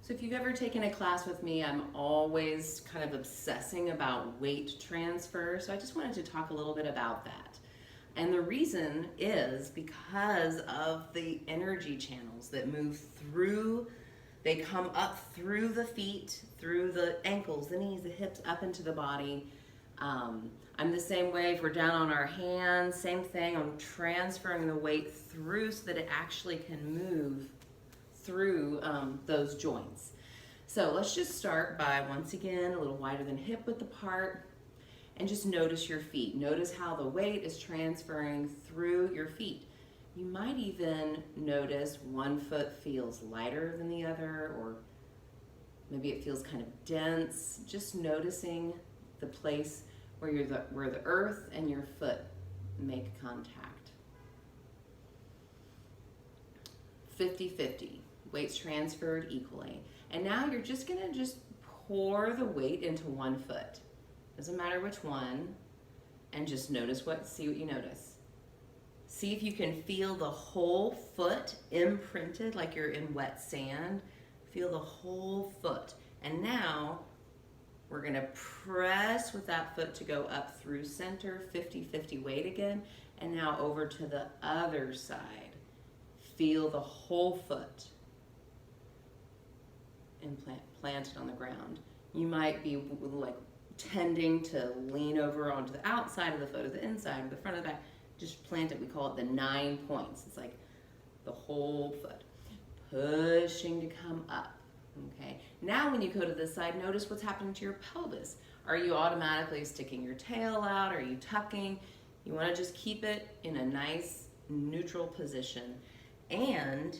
So if you've ever taken a class with me, I'm always kind of obsessing about weight transfer. So I just wanted to talk a little bit about that. And the reason is because of the energy channels that move through, they come up through the feet, through the ankles, the knees, the hips, up into the body. I'm the same way if we're down on our hands, same thing. I'm transferring the weight through so that it actually can move through those joints. So let's just start by, once again, a little wider than hip width apart, and just notice your feet. Notice how the weight is transferring through your feet. You might even notice one foot feels lighter than the other, or maybe it feels kind of dense. Just noticing the place where where the earth and your foot make contact. 50-50. Weights transferred equally. And now you're just gonna pour the weight into one foot. Doesn't matter which one. And just see what you notice. See if you can feel the whole foot imprinted like you're in wet sand. Feel the whole foot. And now we're gonna press with that foot to go up through center, 50-50 weight again. And now over to the other side. Feel the whole foot. And plant it on the ground. You might be like tending to lean over onto the outside of the foot or the inside or the front of the back. Just plant it. We call it the 9 points. It's like the whole foot. Pushing to come up. Okay. Now when you go to this side, notice what's happening to your pelvis. Are you automatically sticking your tail out? Are you tucking? You want to just keep it in a nice neutral position. And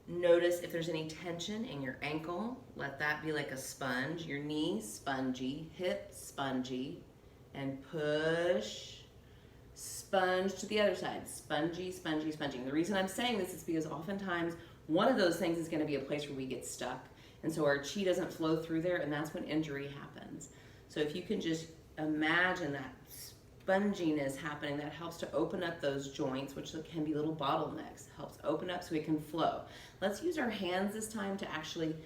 notice if there's any tension in your ankle. Let that be like a sponge. Your knee, spongy. Hip, spongy. And push. Sponge to the other side. Spongy, spongy, spongy. And the reason I'm saying this is because oftentimes one of those things is going to be a place where we get stuck. And so our chi doesn't flow through there, and that's when injury happens. So if you can just imagine that sponginess happening, that helps to open up those joints, which can be little bottlenecks. Helps open up so we can flow. Let's use our hands this time to actually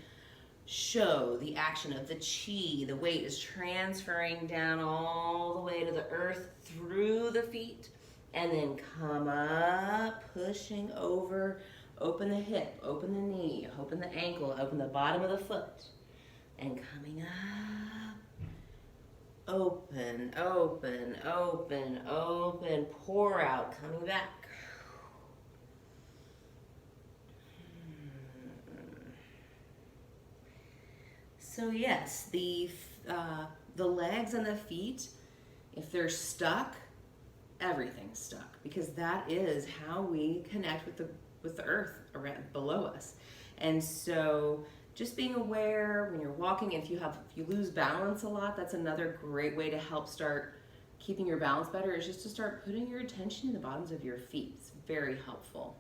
show the action of the chi. The weight is transferring down all the way to the earth through the feet, and then come up, pushing over. Open the hip, open the knee, open the ankle, open the bottom of the foot, and coming up. Open, open, open, open, pour out, coming back. So yes, the legs and the feet, if they're stuck, everything's stuck, because that is how we connect with the earth around below us. And so just being aware when you're walking, if you lose balance a lot, that's another great way to help start keeping your balance better, is just to start putting your attention in the bottoms of your feet. It's very helpful.